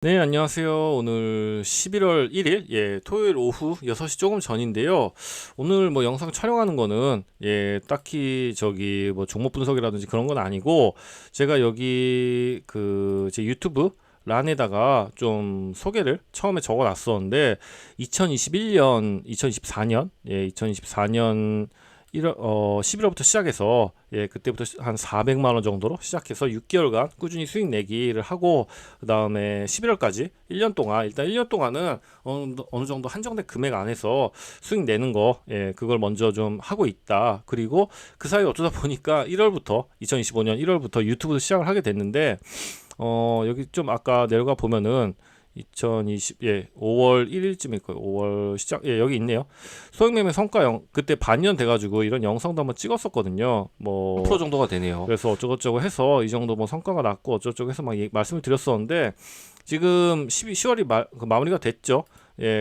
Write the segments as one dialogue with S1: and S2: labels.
S1: 네, 안녕하세요. 오늘 11월 1일, 토요일 오후 6시 조금 전인데요. 오늘 뭐 영상 촬영하는 거는, 딱히 뭐 종목 분석이라든지 그런 건 아니고, 제가 여기 제 유튜브 란에다가 좀 소개를 처음에 적어 놨었는데, 2021년, 2024년, 2024년 11월부터 시작해서 그때부터 한 400만 원 정도로 시작해서 6개월간 꾸준히 수익 내기를 하고 그다음에 11월까지 1년 동안 일단 1년 동안은 어느 정도 한정된 금액 안에서 수익 내는 거 그걸 먼저 좀 하고 있다. 그리고 그 사이 어쩌다 보니까 1월부터 2025년 1월부터 유튜브도 시작을 하게 됐는데 여기 좀 아까 내려가 보면은 5월 1일쯤일 거예요. 5월 시작, 여기 있네요. 소액매매 성과형, 그때 반년 돼가지고 이런 영상도 한번 찍었었거든요. 뭐,
S2: 10% 정도가 되네요.
S1: 그래서 어쩌고저쩌고 해서 이 정도 뭐 성과가 났고 어쩌고저쩌고 해서 막 말씀을 드렸었는데, 지금 10월이 마무리가 됐죠.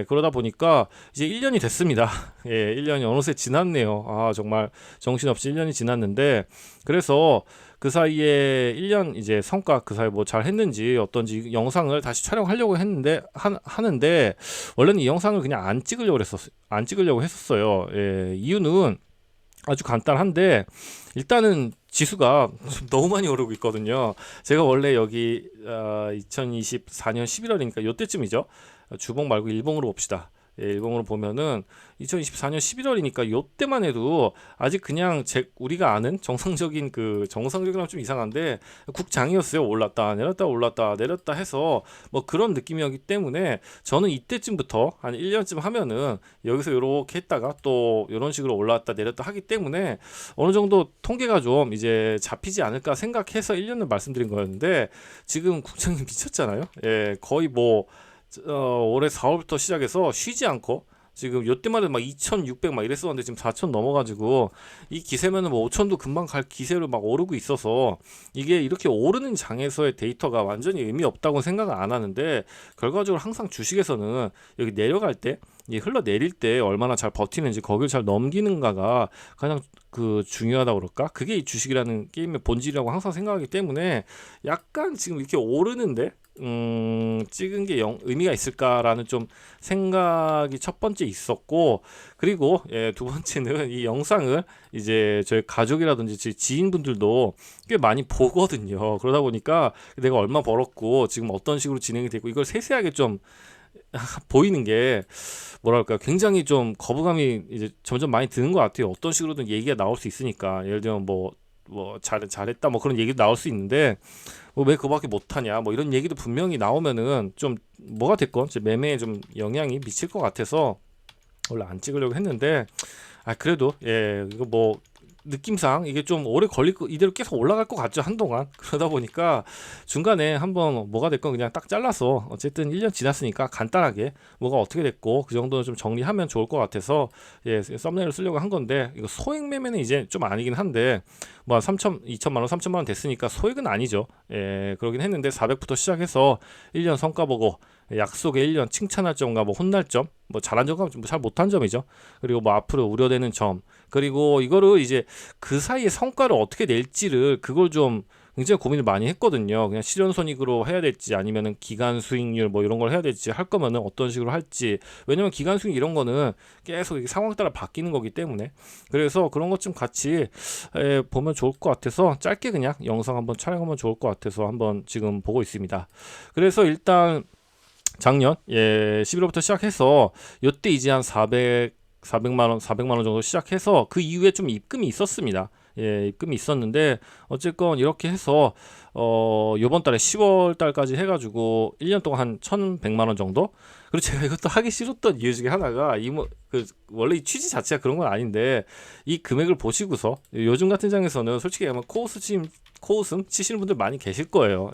S1: 그러다 보니까 이제 1년이 됐습니다. 1년이 어느새 지났네요. 아, 정말 정신없이 1년이 지났는데, 그래서 그 사이에 1년 이제 성과 그 사이 뭐 잘 했는지 어떤지 영상을 다시 촬영하려고 했는데, 하는데, 원래는 이 영상을 그냥 안 찍으려고 했었어요. 이유는 아주 간단한데, 일단은 지수가 너무 많이 오르고 있거든요. 제가 원래 여기 2024년 11월이니까 요때쯤이죠. 주봉 말고 일봉으로 봅시다. 일봉으로 보면은 2024년 11월이니까 요때만 해도 아직 그냥 우리가 아는 정상적이라면 좀 이상한데 국장이었어요. 올랐다 내렸다 올랐다 내렸다 해서 뭐 그런 느낌이었기 때문에 저는 이때쯤부터 한 1년쯤 하면은 여기서 요렇게 했다가 또 이런 식으로 올랐다 내렸다 하기 때문에 어느 정도 통계가 좀 이제 잡히지 않을까 생각해서 1년을 말씀드린 거였는데, 지금 국장님 미쳤잖아요. 거의 뭐 올해 4월부터 시작해서 쉬지 않고 지금 요때만 해도 막 2,600 막 이랬었는데 지금 4,000 넘어가지고 이 기세면은 뭐 5,000도 금방 갈 기세로 막 오르고 있어서 이게 이렇게 오르는 장에서의 데이터가 완전히 의미 없다고 생각은 안 하는데, 결과적으로 항상 주식에서는 여기 내려갈 때 흘러내릴 때 얼마나 잘 버티는지 거기를 잘 넘기는가가 가장 중요하다고 그럴까? 그게 이 주식이라는 게임의 본질이라고 항상 생각하기 때문에 약간 지금 이렇게 오르는데 찍은 게 의미가 있을까라는 좀 생각이 첫 번째 있었고, 그리고 두 번째는 이 영상을 이제 저희 가족이라든지 제 지인분들도 꽤 많이 보거든요. 그러다 보니까 내가 얼마 벌었고 지금 어떤 식으로 진행이 되고 이걸 세세하게 좀 보이는 게 뭐랄까 굉장히 좀 거부감이 이제 점점 많이 드는 것 같아요. 어떤 식으로든 얘기가 나올 수 있으니까, 예를 들면 잘했다 뭐 그런 얘기도 나올 수 있는데, 뭐 왜 그거밖에 못하냐 뭐 이런 얘기도 분명히 나오면은 좀 뭐가 됐건 제 매매에 좀 영향이 미칠 것 같아서 원래 안 찍으려고 했는데, 그래도 이거 뭐 느낌상 이게 좀 오래 걸릴 거, 이대로 계속 올라갈 것 같죠 한동안. 그러다 보니까 중간에 한번 뭐가 됐건 그냥 딱 잘라서 어쨌든 1년 지났으니까 간단하게 뭐가 어떻게 됐고 그 정도는 좀 정리하면 좋을 것 같아서 썸네일을 쓰려고 한 건데, 이거 소액 매매는 이제 좀 아니긴 한데 뭐 3천 2천만 원 3천만 원 됐으니까 소액은 아니죠. 그러긴 했는데 400부터 시작해서 1년 성과 보고 약속의 1년 칭찬할 점과 뭐 혼날 점, 뭐 잘한 점과 잘 못한 점이죠. 그리고 뭐 앞으로 우려되는 점, 그리고 이거를 이제 그 사이에 성과를 어떻게 낼지를 그걸 좀 굉장히 고민을 많이 했거든요. 그냥 실현손익으로 해야 될지 아니면은 기간 수익률 뭐 이런 걸 해야 될지, 할 거면은 어떤 식으로 할지. 왜냐면 기간 수익 이런 거는 계속 이게 상황 따라 바뀌는 거기 때문에, 그래서 그런 것 좀 같이 보면 좋을 것 같아서 짧게 그냥 영상 한번 촬영하면 좋을 것 같아서 한번 지금 보고 있습니다. 그래서 일단 작년 11월부터 시작해서 요때 이제 한 400만 원 정도 시작해서 그 이후에 좀 입금이 있었습니다. 입금이 있었는데 어쨌건 이렇게 해서 요번 달에 10월 달까지 해가지고 1년 동안 한 1,100만 원 정도. 그리고 제가 이것도 하기 싫었던 이유 중에 하나가 원래 이 취지 자체가 그런 건 아닌데, 이 금액을 보시고서 요즘 같은 장에서는 솔직히 아마 코웃음 치시는 분들 많이 계실 거예요.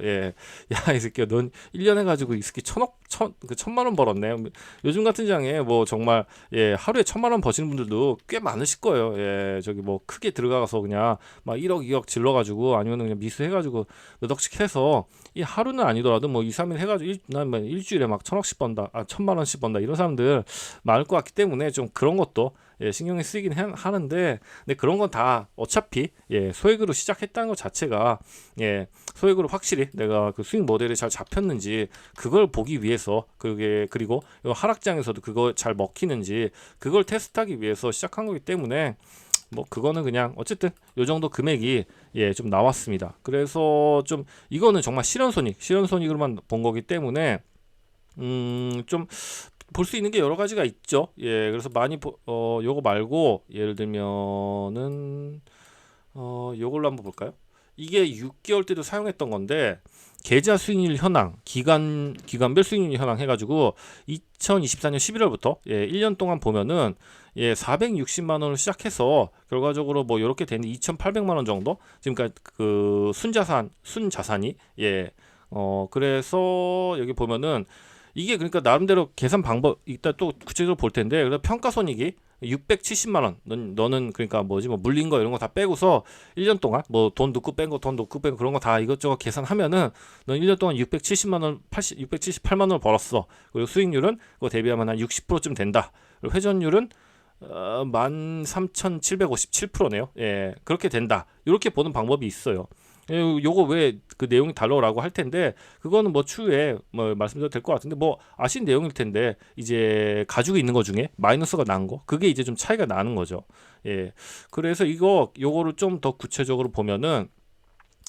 S1: 야, 이 새끼야, 넌 1년 해가지고 이 새끼 1,000만 원 벌었네. 요즘 같은 장에 뭐 정말 하루에 1,000만 원 버시는 분들도 꽤 많으실 거예요. 저기 뭐 크게 들어가서 그냥 막 1억 2억 질러가지고 아니면 그냥 미수해가지고 몇 억씩 해서 이 하루는 아니더라도 뭐 2, 3일 해가지고 난 뭐 일주일에 막 1,000억씩 번다, 1,000만 원씩 번다 이런 사람들 많을 것 같기 때문에 좀 그런 것도 예, 신경이 쓰이긴 하는데, 근데 그런 건 다 어차피 예, 소액으로 시작했다는 것 자체가 예, 소액으로 확실히 내가 그 수익 모델이 잘 잡혔는지 그걸 보기 위해서, 그게 그리고 요 하락장에서도 그거 잘 먹히는지 그걸 테스트하기 위해서 시작한 거기 때문에 뭐 그거는 그냥 어쨌든 요 정도 금액이 예, 좀 나왔습니다. 그래서 좀 이거는 정말 실현손익으로만 본 거기 때문에 좀 볼 수 있는 게 여러 가지가 있죠. 예, 그래서 많이 요거 말고 예를 들면은 요걸로 한번 볼까요? 이게 6개월 때도 사용했던 건데 계좌 수익률 현황, 기간별 수익률 현황 해가지고 2024년 11월부터 예, 1년 동안 보면은 예, 460만 원을 시작해서 결과적으로 뭐 이렇게 되는 2,800만 원 정도 지금까지 그 순자산이 예, 그래서 여기 보면은 이게 그러니까 나름대로 계산 방법 이따 또 구체적으로 볼 텐데, 그래서 평가손익이 670만 원. 너는 그러니까 뭐지 뭐 물린 거 이런 거 다 빼고서 1년 동안 뭐 돈 넣고 뺀 거 그런 거 다 이것저것 계산하면은 넌 1년 동안 670만 원, 678만 원을 벌었어. 그리고 수익률은 그거 대비하면 한 60%쯤 된다. 그리고 회전율은 13,757%네요. 예, 그렇게 된다. 이렇게 보는 방법이 있어요. 예, 요거 왜 그 내용이 달라고 할 텐데 그거는 뭐 추후에 뭐 말씀드려도 될 것 같은데 뭐 아신 내용일 텐데, 이제 가지고 있는 거 중에 마이너스가 난 거 그게 이제 좀 차이가 나는 거죠. 예, 그래서 요거를 좀 더 구체적으로 보면은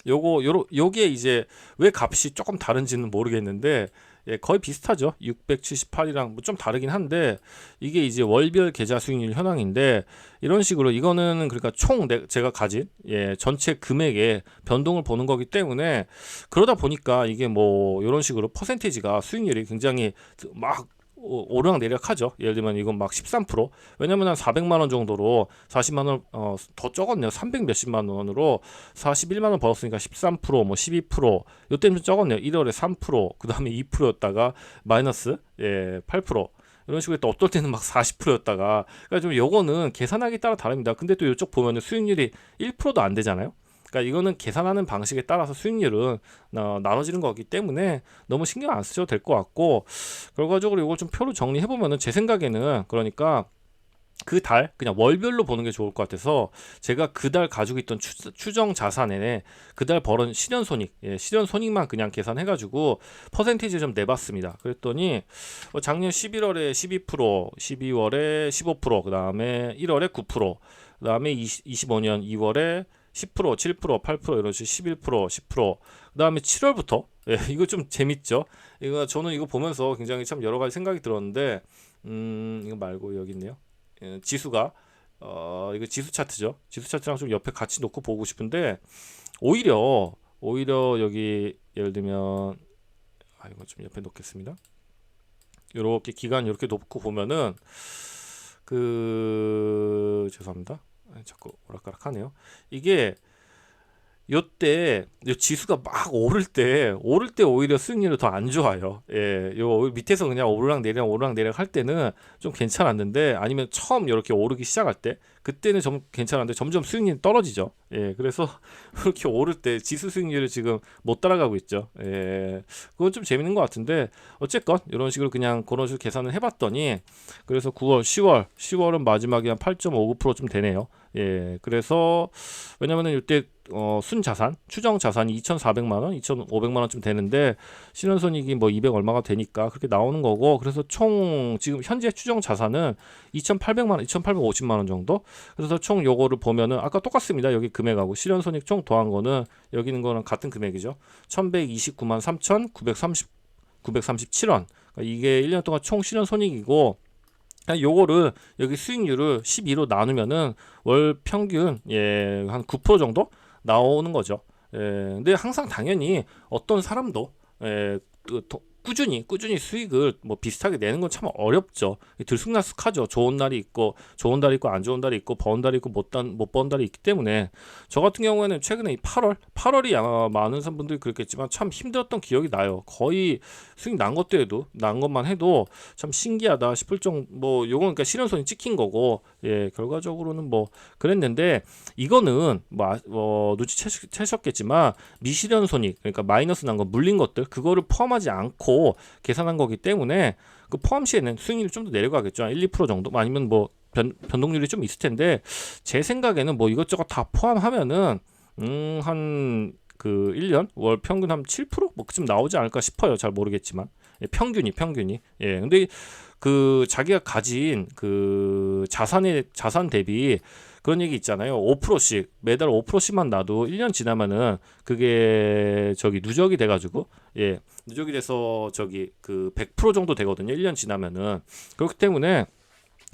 S1: 요게 이제 왜 값이 조금 다른지는 모르겠는데 예, 거의 비슷하죠. 678이랑 뭐 좀 다르긴 한데 이게 이제 월별 계좌 수익률 현황인데, 이런 식으로 이거는 그러니까 총 제가 가진 예, 전체 금액의 변동을 보는 거기 때문에, 그러다 보니까 이게 뭐 이런 식으로 퍼센테이지가 수익률이 굉장히 막 오르락내리락하죠. 예를 들면 이건 막 13%. 왜냐면 한 400만 원 정도로 40만 원 더 적었네요. 300 몇십만 원으로 41만 원 벌었으니까 13%, 뭐 12%. 요때는 좀 적었네요. 1월에 3%, 그다음에 2%였다가 마이너스 8%. 이런 식으로 또 어떨 때는 막 40%였다가, 그러니까 좀 요거는 계산하기 따라 다릅니다. 근데 또 이쪽 보면은 수익률이 1%도 안 되잖아요. 그러니까 이거는 계산하는 방식에 따라서 수익률은 나눠지는 거기 때문에 너무 신경 안 쓰셔도 될 것 같고, 결과적으로 이걸 좀 표로 정리해 보면은 제 생각에는 그러니까 그 달 그냥 월별로 보는 게 좋을 것 같아서, 제가 그 달 가지고 있던 추정 자산에 그 달 벌은 실현손익만 그냥 계산해가지고 퍼센테이지 좀 내봤습니다. 그랬더니 작년 11월에 12%, 12월에 15%, 그 다음에 1월에 9%, 그 다음에 25년 2월에 10%, 7%, 8% 이런 식으로 11%, 10%. 그다음에 7월부터 예, 이거 좀 재밌죠. 저는 이거 보면서 굉장히 참 여러 가지 생각이 들었는데, 이거 말고 여기 있네요. 예, 지수가 이거 지수 차트죠. 지수 차트랑 좀 옆에 같이 놓고 보고 싶은데, 오히려 여기 예를 들면 이거 좀 옆에 놓겠습니다. 이렇게 기간 이렇게 놓고 보면은 죄송합니다. 자꾸 오락가락하네요. 이게 요때 요 지수가 막 오를 때 오히려 수익률이 더 안 좋아요. 예, 요 밑에서 그냥 오르락 내리락 할 때는 좀 괜찮았는데, 아니면 처음 이렇게 오르기 시작할 때 그때는 좀 괜찮았는데 점점 수익률이 떨어지죠. 예, 그래서 그렇게 오를 때 지수 수익률을 지금 못 따라가고 있죠. 예, 그건 좀 재밌는 것 같은데, 어쨌건 이런 식으로 그냥 그런 식으로 계산을 해봤더니, 그래서 9월, 10월은 마지막에 한 8.59%좀 되네요. 예, 그래서 왜냐면은 이때 순자산, 추정 자산이 2,400만 원, 2,500만 원쯤 되는데 실현손익이 뭐 200 얼마가 되니까 그렇게 나오는 거고, 그래서 총 지금 현재 추정 자산은 2,800만 원, 2,850만 원 정도. 그래서 총 요거를 보면은 아까 똑같습니다. 여기 금액하고 실현손익 총 더한 거는 여기 있는 거랑 같은 금액이죠. 1,129만 3,937원. 그러니까 이게 1년 동안 총 실현손익이고, 요거를 여기 수익률을 12로 나누면은 월 평균 한 9% 정도 나오는 거죠. 근데 항상 당연히 어떤 사람도 꾸준히 수익을 뭐 비슷하게 내는 건 참 어렵죠. 들쑥날쑥하죠. 좋은 달이 있고 안 좋은 달이 있고, 버는 달이 있고 못 버는 달이 있기 때문에, 저 같은 경우에는 최근에 이 8월이 아마 많은 분들이 그렇겠지만 참 힘들었던 기억이 나요. 거의 수익 난 것만 해도 참 신기하다 싶을 정도. 뭐 요건 그러니까 실현손이 찍힌 거고, 예, 결과적으로는 뭐 그랬는데, 이거는 눈치채셨겠지만 미실현손익, 그러니까 마이너스 난 거, 물린 것들, 그거를 포함하지 않고 계산한 거기 때문에 그 포함 시에는 수익률이 좀 더 내려가겠죠. 1, 2% 정도, 아니면 뭐 변동률이 좀 있을 텐데 제 생각에는 뭐 이것저것 다 포함하면은 한 그 1년 월 평균 한 7%뭐 그쯤 나오지 않을까 싶어요. 잘 모르겠지만 평균이 근데 그 자기가 가진 그 자산 대비 그런 얘기 있잖아요. 5%씩 매달 5%씩만 놔도 1년 지나면은 그게 저기 누적이 돼가지고 누적이 돼서 저기 그 100% 정도 되거든요. 1년 지나면은. 그렇기 때문에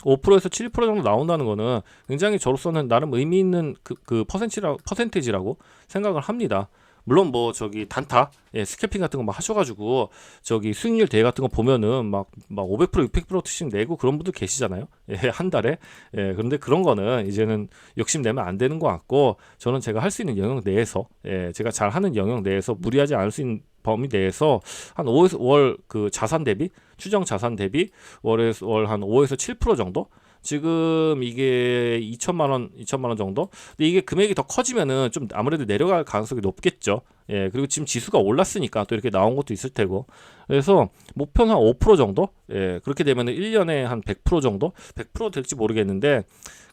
S1: 5%에서 7% 정도 나온다는 거는 굉장히 저로서는 나름 의미 있는 그 퍼센테이지라고 생각을 합니다. 물론 뭐 저기 단타, 스캐핑 같은 거 막 하셔가지고 저기 수익률 대회 같은 거 보면은 막 500%, 600%씩 내고 그런 분들 계시잖아요. 한 달에. 그런데 그런 거는 이제는 욕심내면 안 되는 것 같고 저는 제가 할 수 있는 영역 내에서, 제가 잘하는 영역 내에서 무리하지 않을 수 있는 범위 내에서 한 5에서 월 그 자산 대비 추정 자산 대비 월에서 월 한 5에서 7% 정도 지금 이게 2천만 원 정도. 근데 이게 금액이 더 커지면은 좀 아무래도 내려갈 가능성이 높겠죠. 그리고 지금 지수가 올랐으니까 또 이렇게 나온 것도 있을 테고. 그래서 목표는 한 5% 정도. 그렇게 되면은 1년에 한 100% 정도? 100% 될지 모르겠는데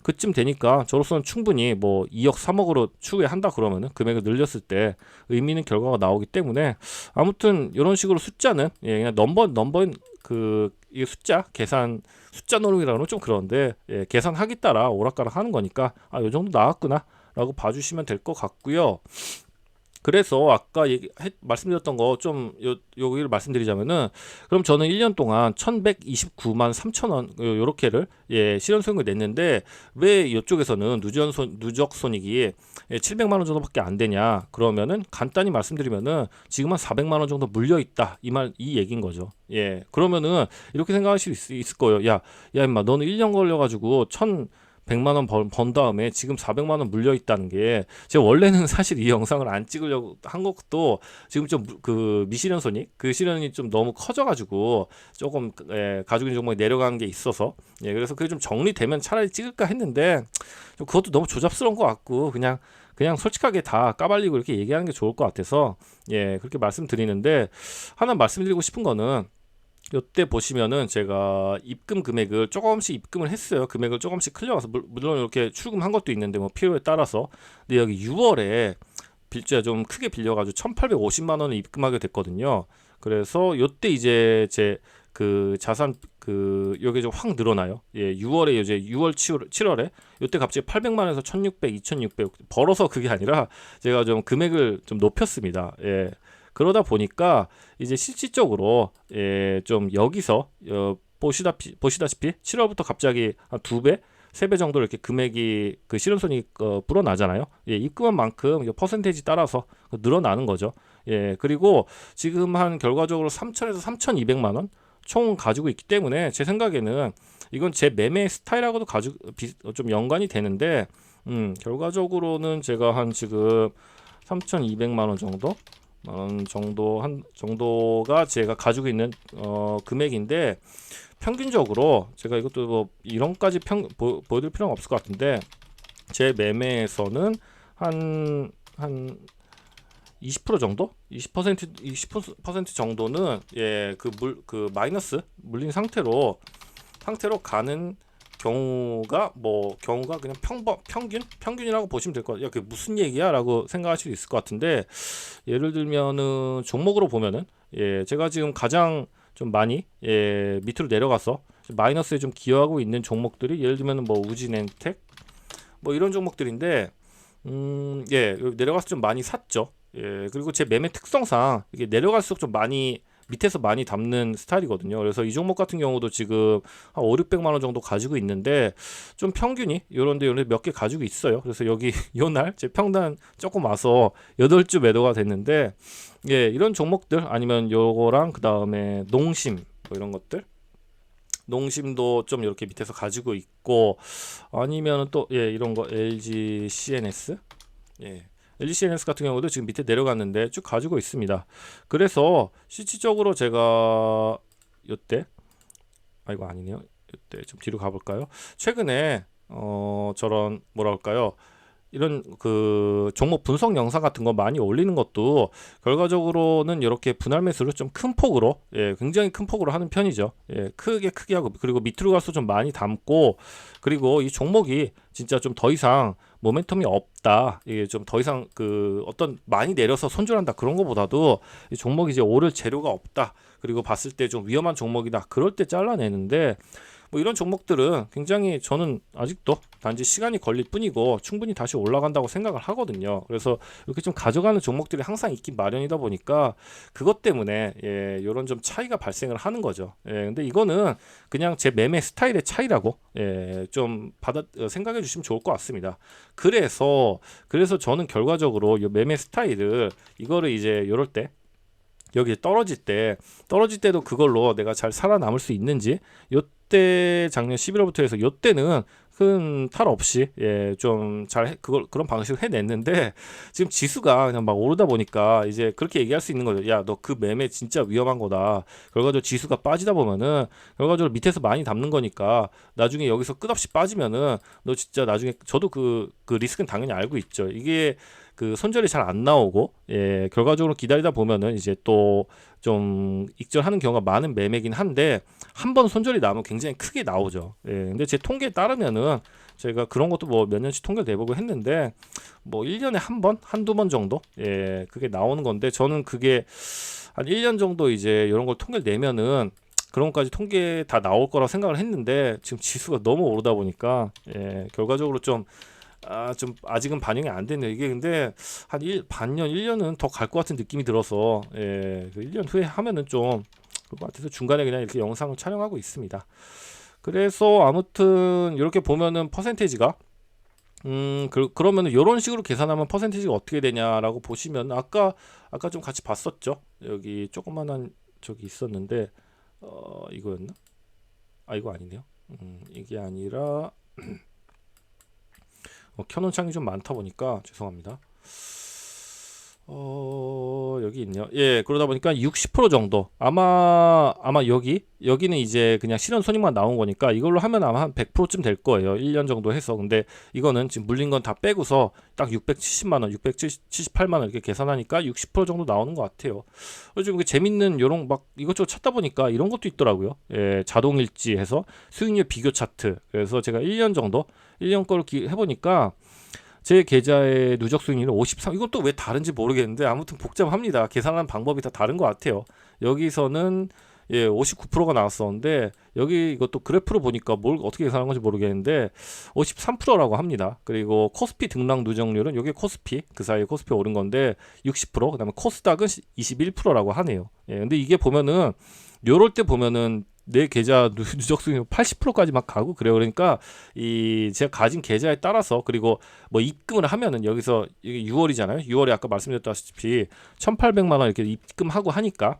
S1: 그쯤 되니까 저로서는 충분히 뭐 2억 3억으로 추후에 한다 그러면은 금액을 늘렸을 때 의미 있는 결과가 나오기 때문에 아무튼 이런 식으로 숫자는 그냥 넘버 그 이 숫자 노름이라고 하면 좀 그런데 계산하기 따라 오락가락 하는 거니까 요 정도 나왔구나 라고 봐주시면 될 것 같고요. 그래서 아까 말씀드렸던 거 좀 여기를 말씀드리자면은 그럼 저는 1년 동안 1129만 3천 원 요렇게를 실현 수익을 냈는데 왜 이쪽에서는 누적 손익이 700만 원 정도밖에 안 되냐 그러면은 간단히 말씀드리면은 지금 한 400만 원 정도 물려 있다 이 얘기인 거죠. 그러면은 이렇게 생각하실 수 있을 거예요. 야 임마 너는 1년 걸려 가지고 100만 원 번 다음에 지금 400만 원 물려 있다는 게 제가 원래는 사실 이 영상을 안 찍으려고 한 것도 지금 좀 그 미실현 손익 그 실현이 좀 너무 커져가지고 조금 가지고 있는 종목이 내려간 게 있어서 그래서 그게 좀 정리되면 차라리 찍을까 했는데 좀 그것도 너무 조잡스러운 것 같고 그냥 솔직하게 다 까발리고 이렇게 얘기하는 게 좋을 것 같아서 그렇게 말씀드리는데 하나 말씀드리고 싶은 거는 요때 보시면은 제가 입금 금액을 조금씩 입금을 했어요. 금액을 조금씩 클려가서 물론 이렇게 출금한 것도 있는데 뭐 필요에 따라서. 근데 여기 6월에 빌자 좀 크게 빌려가지고 1,850만 원을 입금하게 됐거든요. 그래서 요때 이제 제 그 자산 그 요게 좀 확 늘어나요. 6월에 이제 6월 7월에 요때 갑자기 800만 원에서 1,600, 2,600 벌어서 그게 아니라 제가 좀 금액을 좀 높였습니다. 그러다 보니까 이제 실질적으로 좀 여기서 보시다시피 7월부터 갑자기 한 2배, 3배 정도 이렇게 금액이 그 실현손익 불어나잖아요. 입금한 만큼 퍼센테이지 따라서 늘어나는 거죠. 그리고 지금 한 결과적으로 3천에서 3,200만 원 총 가지고 있기 때문에 제 생각에는 이건 제 매매 스타일하고도 좀 연관이 되는데 결과적으로는 제가 한 지금 3,200만 원 정도 정도가 제가 가지고 있는 금액인데 평균적으로 제가 이것도 뭐 이런까지 보여드릴 필요는 없을 것 같은데 제 매매에서는 한 20% 정도? 20% 정도는 그 마이너스 물린 상태로 가는 경우가 그냥 평균이라고 보시면 될 것 같아요. 그게 무슨 얘기야라고 생각하실 수 있을 것 같은데 예를 들면은 종목으로 보면은 제가 지금 가장 좀 많이 밑으로 내려가서 마이너스에 좀 기여하고 있는 종목들이 예를 들면은 뭐 우진엔텍 뭐 이런 종목들인데 내려가서 좀 많이 샀죠. 그리고 제 매매 특성상 이게 내려갈수록 좀 많이 밑에서 많이 담는 스타일이거든요. 그래서 이 종목 같은 경우도 지금 한 5, 600만 원 정도 가지고 있는데 좀 평균이 요런데 몇 개 가지고 있어요. 그래서 여기 요날 제 평단 조금 와서 8주 매도가 됐는데 이런 종목들 아니면 요거랑 그다음에 농심 뭐 이런 것들 농심도 좀 이렇게 밑에서 가지고 있고 아니면 또 이런 거 LG CNS LG CNS 같은 경우도 지금 밑에 내려갔는데 쭉 가지고 있습니다. 그래서 실질적으로 제가 요때 이거 아니네요. 요때 좀 뒤로 가볼까요? 최근에 저런 뭐랄까요? 이런 그 종목 분석 영상 같은 거 많이 올리는 것도 결과적으로는 이렇게 분할 매수를 좀 큰 폭으로, 굉장히 큰 폭으로 하는 편이죠. 크게 하고, 그리고 밑으로 갈수록 좀 많이 담고, 그리고 이 종목이 진짜 좀 더 이상 모멘텀이 없다, 이게 좀 더 이상 그 어떤 많이 내려서 손절한다 그런 거보다도 이 종목이 이제 오를 재료가 없다, 그리고 봤을 때 좀 위험한 종목이다, 그럴 때 잘라내는데, 뭐 이런 종목들은 굉장히 저는 아직도 단지 시간이 걸릴 뿐이고 충분히 다시 올라간다고 생각을 하거든요. 그래서 이렇게 좀 가져가는 종목들이 항상 있긴 마련이다 보니까 그것 때문에 이런 좀 차이가 발생을 하는 거죠. 근데 이거는 그냥 제 매매 스타일의 차이라고 좀 생각해 주시면 좋을 것 같습니다. 그래서 저는 결과적으로 이 매매 스타일을 이거를 이제 요럴 때 여기 떨어질 때도 그걸로 내가 잘 살아남을 수 있는지, 요때 작년 11월부터 해서 요때는 큰 탈 없이 좀 잘 그런 방식으로 해냈는데, 지금 지수가 그냥 막 오르다 보니까 이제 그렇게 얘기할 수 있는 거죠. 야, 너 그 매매 진짜 위험한 거다. 결과적으로 지수가 빠지다 보면은 결과적으로 밑에서 많이 담는 거니까 나중에 여기서 끝없이 빠지면은 너 진짜 나중에, 저도 그 리스크는 당연히 알고 있죠. 이게 그 손절이 잘 안 나오고 결과적으로 기다리다 보면은 이제 또 좀 익절하는 경우가 많은 매매긴 한데, 한 번 손절이 나면 굉장히 크게 나오죠. 근데 제 통계에 따르면은 제가 그런 것도 뭐 몇 년씩 통계를 내보고 했는데, 뭐 1년에 한 번, 한두 번 정도 그게 나오는 건데, 저는 그게 한 1년 정도 이제 이런 걸 통계를 내면은 그런 것까지 통계 다 나올 거라 생각을 했는데, 지금 지수가 너무 오르다 보니까 결과적으로 좀 아직은 반영이 안 됐네요. 이게 근데 한 반년, 1년은 더 갈 것 같은 느낌이 들어서, 그 1년 후에 하면은 좀 그럴 것 같아서 중간에 그냥 이렇게 영상을 촬영하고 있습니다. 그래서 아무튼 이렇게 보면은 퍼센테이지가 그러면은 이런 식으로 계산하면 퍼센테이지가 어떻게 되냐라고 보시면, 아까 좀 같이 봤었죠. 여기 조그만한 저기 있었는데, 이거였나? 이거 아니네요. 이게 아니라 켜놓은 창이 좀 많다 보니까 죄송합니다. 여기 있네요. 그러다 보니까 60% 정도, 아마 여기는 이제 그냥 실현 손익만 나온 거니까 이걸로 하면 아마 한 100%쯤 될 거예요. 1년 정도 해서. 근데 이거는 지금 물린 건 다 빼고서 딱 670만 원, 678만 원 이렇게 계산하니까 60% 정도 나오는 것 같아요. 그래서 좀 재밌는 요런 막 이것저것 찾다 보니까 이런 것도 있더라고요. 자동일지 해서 수익률 비교 차트. 그래서 제가 1년 거를 해보니까 제 계좌의 누적 수익률은 53. 이건 또 왜 다른지 모르겠는데 아무튼 복잡합니다. 계산하는 방법이 다 다른 것 같아요. 여기서는 59%가 나왔었는데, 여기 이것도 그래프로 보니까 뭘 어떻게 계산한 건지 모르겠는데 53%라고 합니다. 그리고 코스피 등락 누적률은, 여기 코스피 그 사이에 코스피 오른 건데 60%, 그다음에 코스닥은 21%라고 하네요. 근데 이게 보면은 요럴 때 보면은 내 계좌 누적 수익률 80%까지 막 가고 그래요. 그러니까 이 제가 가진 계좌에 따라서, 그리고 뭐 입금을 하면은 여기서 이게 6월이잖아요. 6월에 아까 말씀드렸다시피 1,800만 원 이렇게 입금하고 하니까,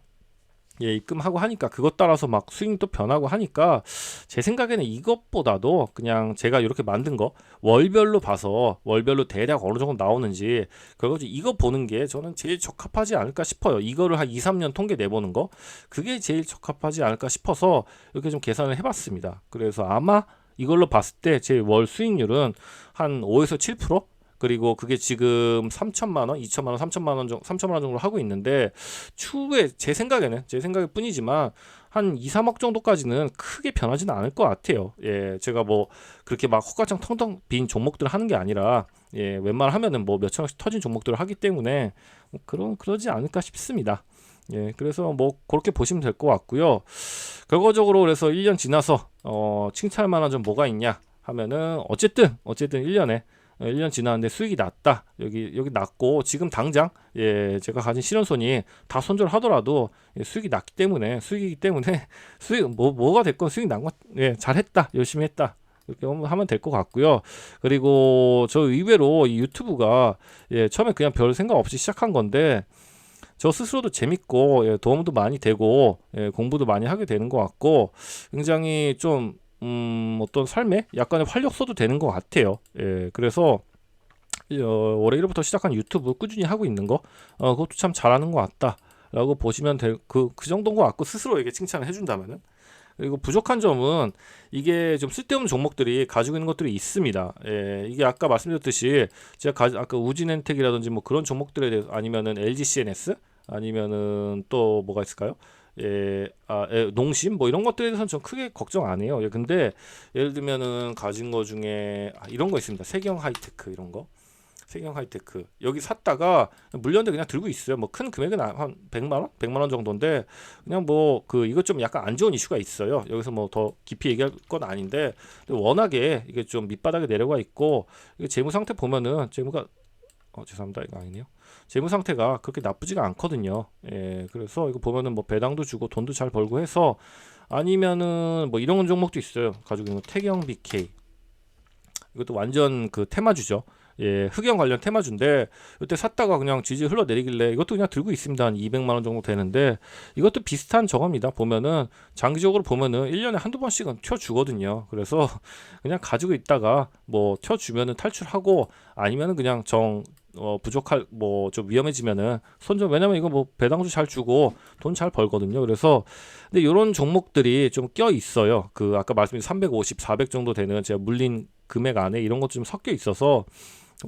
S1: 입금하고 하니까 그것 따라서 막 수익도 변하고 하니까, 제 생각에는 이것보다도 그냥 제가 이렇게 만든 거 월별로 봐서 월별로 대략 어느 정도 나오는지, 결과적으로 이거 보는 게 저는 제일 적합하지 않을까 싶어요. 이거를 한 2, 3년 통계 내보는 거, 그게 제일 적합하지 않을까 싶어서 이렇게 좀 계산을 해봤습니다. 그래서 아마 이걸로 봤을 때 제 월 수익률은 한 5에서 7%? 그리고 그게 지금 3천만 원, 2천만 원, 3천만 원 정도 하고 있는데, 추후에 제 생각일 뿐이지만 한 2, 3억 정도까지는 크게 변하지는 않을 것 같아요. 제가 뭐 그렇게 막 헛가장 텅텅 빈 종목들을 하는 게 아니라, 웬만하면은 뭐 몇천억씩 터진 종목들을 하기 때문에 그러지 않을까 싶습니다. 그래서 뭐 그렇게 보시면 될 것 같고요. 결과적으로 그래서 1년 지나서 칭찬할 만한 점 뭐가 있냐 하면은, 어쨌든 1년 지났는데 수익이 났다. 여기 났고, 지금 당장 제가 가진 실현손이 다 손절하더라도 수익이 수익이기 때문에 수익 뭐가 됐건 수익 난 거 잘했다, 열심히 했다, 이렇게 하면 될 것 같고요. 그리고 저 의외로 이 유튜브가 처음에 그냥 별 생각 없이 시작한 건데, 저 스스로도 재밌고 도움도 많이 되고 공부도 많이 하게 되는 것 같고, 굉장히 좀 어떤 삶에 약간의 활력소도 되는 것 같아요. 그래서 올해 1월부터 시작한 유튜브 꾸준히 하고 있는 거, 그것도 참 잘하는 것 같다라고 보시면 될 그 정도인 것 같고, 스스로에게 칭찬을 해준다면은. 그리고 부족한 점은 이게 좀 쓸데없는 종목들이 가지고 있는 것들이 있습니다. 예, 이게 아까 말씀드렸듯이 제가 아까 우진엔텍이라든지 뭐 그런 종목들에 대해서 아니면은 LG CNS 아니면은 또 뭐가 있을까요? 농심 뭐 이런 것들에 대해서는 좀 크게 걱정 안 해요. 예, 근데 예를 들면은 가진 거 중에 이런 거 있습니다. 세경 하이테크 이런 거. 세경 하이테크 여기 샀다가 물렸는데 그냥 들고 있어요. 뭐 큰 금액은 한 100만 원, 100만 원 정도인데 그냥 뭐 이거 좀 약간 안 좋은 이슈가 있어요. 여기서 뭐 더 깊이 얘기할 건 아닌데 워낙에 이게 좀 밑바닥에 내려가 있고 이게 재무 상태 보면은 재무가 죄송합니다. 이거 아니네요. 재무 상태가 그렇게 나쁘지가 않거든요. 예, 그래서 이거 보면은 뭐 배당도 주고 돈도 잘 벌고 해서 아니면은 뭐 이런 종목도 있어요. 가지고 있는 거 태경 BK 이것도 완전 그 테마주죠. 예, 흑연 관련 테마주인데 이때 샀다가 그냥 지지 흘러내리길래 이것도 그냥 들고 있습니다. 한 200만 원 정도 되는데 이것도 비슷한 저겁니다. 보면은 장기적으로 보면은 1년에 한두 번씩은 튀어주거든요. 그래서 그냥 가지고 있다가 뭐 튀어주면은 탈출하고 아니면은 그냥 부족할 뭐 좀 위험해지면은 손좀 왜냐면 이거 뭐 배당주 잘 주고 돈 잘 벌거든요. 그래서 근데 이런 종목들이 좀 껴 있어요. 그 아까 말씀드린 350, 400 정도 되는 제가 물린 금액 안에 이런 것 좀 섞여 있어서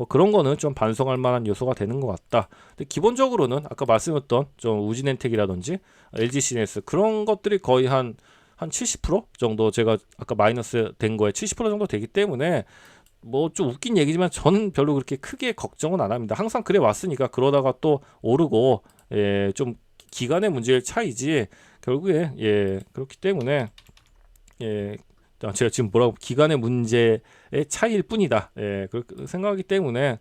S1: 그런 거는 좀 반성할 만한 요소가 되는 것 같다. 근데 기본적으로는 아까 말씀했던 좀 우진엔텍이라든지 LG CNS 그런 것들이 거의 한 70% 정도 제가 아까 마이너스 된 거에 70% 정도 되기 때문에 뭐 좀 웃긴 얘기지만 저는 별로 그렇게 크게 걱정은 안 합니다. 항상 그래 왔으니까 그러다가 또 오르고 좀 기간의 문제의 차이지 결국에 그렇기 때문에 제가 지금 뭐라고 기간의 문제의 차이일 뿐이다. 그렇게 생각하기 때문에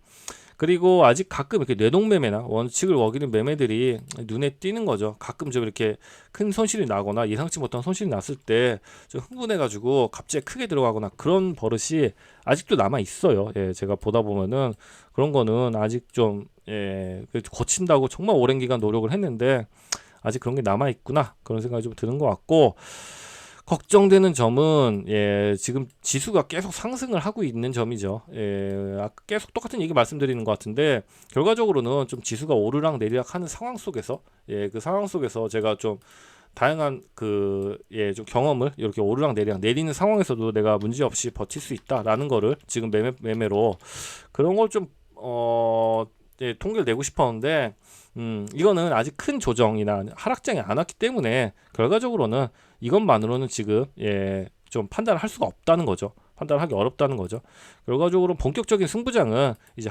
S1: 그리고 아직 가끔 이렇게 뇌동매매나 원칙을 어기는 매매들이 눈에 띄는 거죠. 가끔 좀 이렇게 큰 손실이 나거나 예상치 못한 손실이 났을 때 좀 흥분해가지고 갑자기 크게 들어가거나 그런 버릇이 아직도 남아 있어요. 제가 보다 보면은 그런 거는 아직 좀 고친다고 정말 오랜 기간 노력을 했는데 아직 그런 게 남아 있구나 그런 생각이 좀 드는 것 같고. 걱정되는 점은 지금 지수가 계속 상승을 하고 있는 점이죠. 계속 똑같은 얘기 말씀드리는 것 같은데 결과적으로는 좀 지수가 오르락 내리락 하는 상황 속에서 그 상황 속에서 제가 좀 다양한 좀 경험을 이렇게 오르락 내리락 내리는 상황에서도 내가 문제 없이 버틸 수 있다라는 거를 지금 매매로 그런 걸 좀 통계를 내고 싶었는데 이거는 아직 큰 조정이나 하락장이 안 왔기 때문에 결과적으로는 이것만으로는 지금 좀 판단을 할 수가 없다는 거죠. 판단하기 어렵다는 거죠. 결과적으로 본격적인 승부장은 이제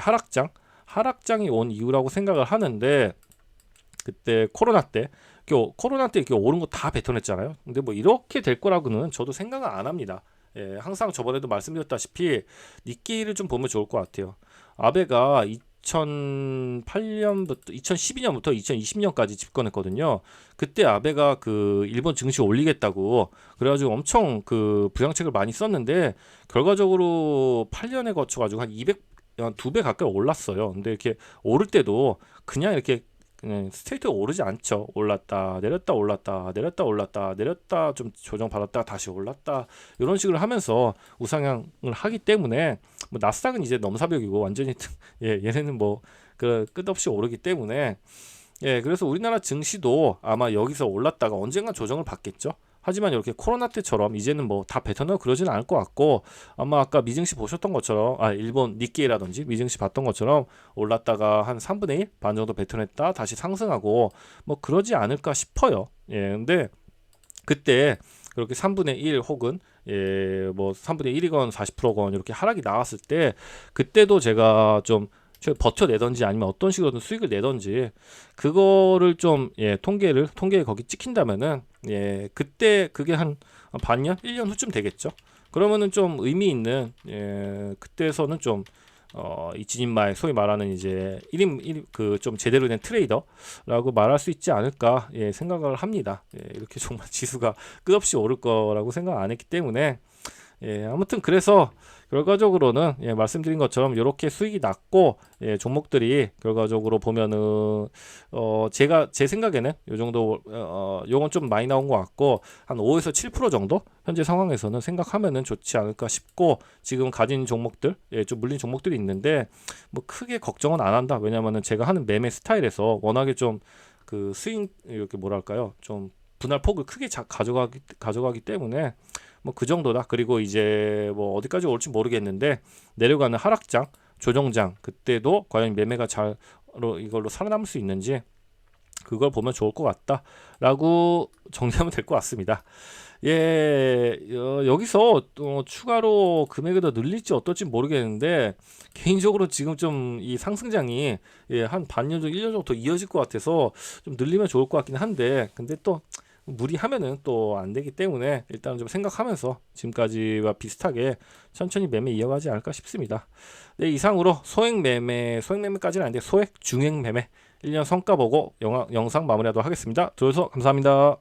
S1: 하락장이 온 이유라고 생각을 하는데 그때 코로나 때 이렇게 오른 거 다 뱉어냈잖아요. 근데 뭐 이렇게 될 거라고는 저도 생각을 안 합니다. 항상 저번에도 말씀드렸다시피 니케이를 좀 보면 좋을 것 같아요. 아베가 2008년부터 2012년부터 2020년까지 집권했거든요. 그때 아베가 그 일본 증시 올리겠다고 그래가지고 엄청 그 부양책을 많이 썼는데 결과적으로 8년에 거쳐가지고 한 2배 가까이 올랐어요. 근데 이렇게 오를 때도 그냥 이렇게 스트레이트가 오르지 않죠. 올랐다 내렸다 올랐다 내렸다 올랐다 내렸다 좀 조정받았다 다시 올랐다 이런 식으로 하면서 우상향을 하기 때문에 뭐 나스닥은 이제 넘사벽이고 완전히 얘네는 뭐 그 끝없이 오르기 때문에 그래서 우리나라 증시도 아마 여기서 올랐다가 언젠가 조정을 받겠죠. 하지만 이렇게 코로나 때처럼 이제는 뭐 다 뱉어내고 그러지는 않을 것 같고 아마 아까 미증시 보셨던 것처럼 일본 니케이라든지 미증시 봤던 것처럼 올랐다가 한 3분의 1 반 정도 뱉어냈다 다시 상승하고 뭐 그러지 않을까 싶어요. 근데 그때 그렇게 3분의 1 혹은 뭐 3분의 1이건 40%건 이렇게 하락이 나왔을 때 그때도 제가 좀 버텨내던지 아니면 어떤 식으로든 수익을 내던지 그거를 좀 통계에 거기 찍힌다면은 그때 그게 한 반년 1년 후쯤 되겠죠. 그러면은 좀 의미 있는 그때서는 좀 이진인마의 소위 말하는 이제 1인 그 좀 제대로 된 트레이더라고 말할 수 있지 않을까 생각을 합니다. 이렇게 정말 지수가 끝없이 오를 거라고 생각 안 했기 때문에 아무튼 그래서 결과적으로는 말씀드린 것처럼 이렇게 수익이 났고 종목들이 결과적으로 보면은 제가 제 생각에는 요 정도 요건 좀 많이 나온 것 같고 한 5에서 7% 정도 현재 상황에서는 생각하면은 좋지 않을까 싶고 지금 가진 종목들 좀 물린 종목들이 있는데 뭐 크게 걱정은 안 한다. 왜냐면은 제가 하는 매매 스타일에서 워낙에 좀 그 스윙 이렇게 뭐랄까요 좀 분할 폭을 크게 가져가기 때문에 뭐 그 정도다. 그리고 이제 뭐 어디까지 올지 모르겠는데 내려가는 하락장, 조정장 그때도 과연 매매가 잘 이걸로 살아남을 수 있는지 그걸 보면 좋을 것 같다라고 정리하면 될 것 같습니다. 예, 여기서 또 추가로 금액을 더 늘릴지 어떨지 모르겠는데 개인적으로 지금 좀 이 상승장이 한 반년 정도 1년 정도 더 이어질 것 같아서 좀 늘리면 좋을 것 같긴 한데 근데 또 무리하면은 또 안 되기 때문에 일단 좀 생각하면서 지금까지와 비슷하게 천천히 매매 이어가지 않을까 싶습니다. 네, 이상으로 소액매매까지는 아닌데 소액 중액 매매 1년 성과 보고 영상 마무리하도록 하겠습니다. 들어주셔서 감사합니다.